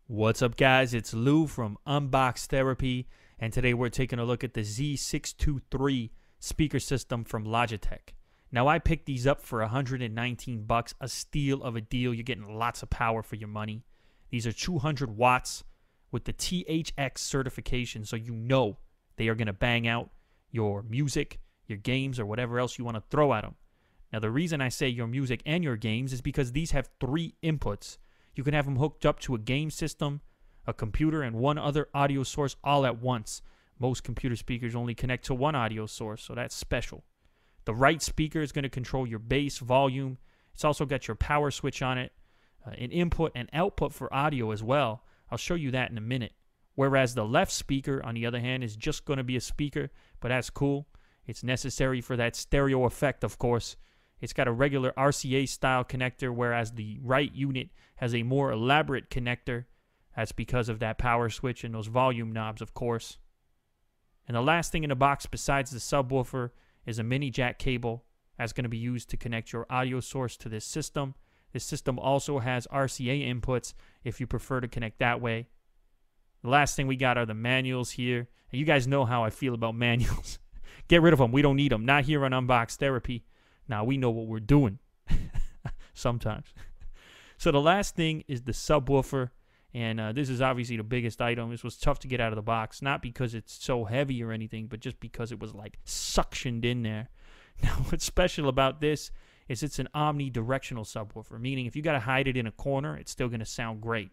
What's up, guys? It's Lou from Unbox Therapy, and today we're taking a look at the Z623 speaker system from Logitech. Now, I picked these up for $119, a steal of a deal. You're getting lots of power for your money. These are 200 watts with the THX certification, so you know they are going to bang out your music, your games, or whatever else you want to throw at them. Now, the reason I say your music and your games is because these have 3 inputs. You can have them hooked up to a game system, a computer, and one other audio source all at once. Most computer speakers only connect to one audio source, so that's special. The right speaker is going to control your bass volume. It's also got your power switch on it, an input and output for audio as well. I'll show you that in a minute. Whereas the left speaker, on the other hand, is just going to be a speaker, but that's cool. It's necessary for that stereo effect, of course. It's got a regular RCA style connector, whereas the right unit has a more elaborate connector. That's because of that power switch and those volume knobs, of course. And the last thing in the box besides the subwoofer is a mini jack cable that's going to be used to connect your audio source to this system. This system also has RCA inputs if you prefer to connect that way. The last thing we got are the manuals here. And you guys know how I feel about manuals. Get rid of them. We don't need them. Not here on Unbox Therapy. Now, we know what we're doing sometimes. So the last thing is the subwoofer, and this is obviously the biggest item. This was tough to get out of the box, not because it's so heavy or anything, but just because it was like suctioned in there. Now, what's special about this is it's an omnidirectional subwoofer, meaning if you got to hide it in a corner, it's still going to sound great.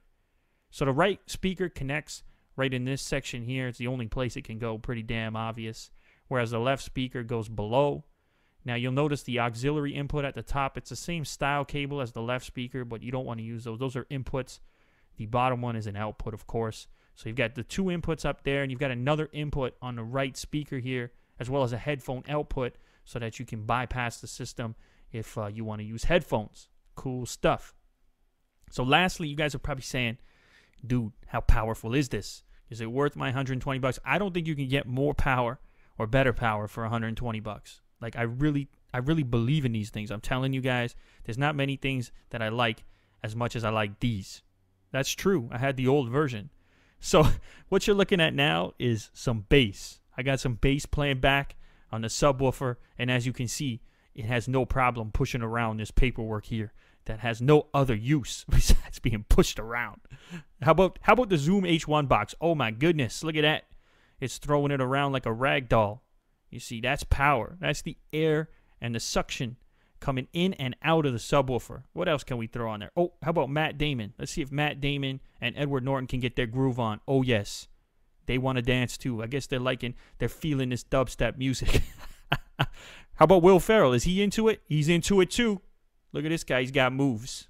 So the right speaker connects right in this section here. It's the only place it can go, pretty damn obvious, whereas the left speaker goes below. Now, you'll notice the auxiliary input at the top. It's the same style cable as the left speaker, but you don't want to use those. Those are inputs. The bottom one is an output, of course. So you've got the 2 inputs up there, and you've got another input on the right speaker here, as well as a headphone output so that you can bypass the system if you want to use headphones. Cool stuff. So lastly, you guys are probably saying, dude, how powerful is this? Is it worth my $120? I don't think you can get more power or better power for $120. Like, I really believe in these things. I'm telling you guys, there's not many things that I like as much as I like these. That's true. I had the old version. So what you're looking at now is some bass. I got some bass playing back on the subwoofer, and as you can see, it has no problem pushing around this paperwork here that has no other use besides being pushed around. How about the Zoom H1 box? Oh my goodness, look at that. It's throwing it around like a rag doll. You see, that's power. That's the air and the suction coming in and out of the subwoofer. What else can we throw on there? Oh, how about Matt Damon? Let's see if Matt Damon and Edward Norton can get their groove on. Oh, yes. They want to dance, too. I guess they're feeling this dubstep music. How about Will Ferrell? Is he into it? He's into it, too. Look at this guy. He's got moves.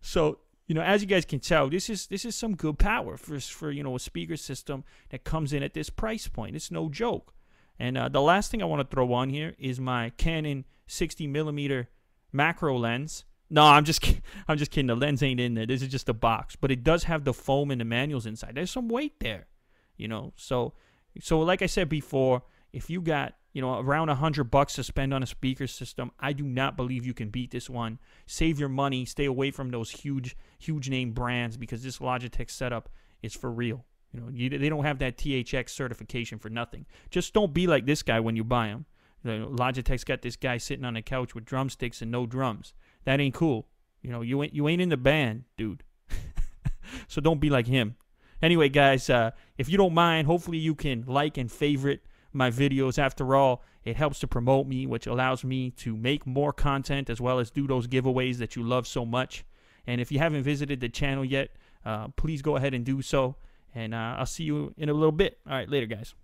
So, you know, as you guys can tell, this is some good power for you know, a speaker system that comes in at this price point. It's no joke. And the last thing I want to throw on here is my Canon 60mm macro lens. No, I'm just kidding. The lens ain't in there. This is just a box, but it does have the foam and the manuals inside. There's some weight there, you know. So like I said before, if you got, you know, around $100 to spend on a speaker system, I do not believe you can beat this one. Save your money. Stay away from those huge name brands because this Logitech setup is for real. You know, they don't have that THX certification for nothing. Just don't be like this guy when you buy them. You know, Logitech's got this guy sitting on a couch with drumsticks and no drums. That ain't cool. You know, you ain't in the band, dude. So don't be like him. Anyway, guys, if you don't mind, hopefully you can like and favorite my videos. After all, it helps to promote me, which allows me to make more content as well as do those giveaways that you love so much. And if you haven't visited the channel yet, please go ahead and do so. And I'll see you in a little bit. All right, later, guys.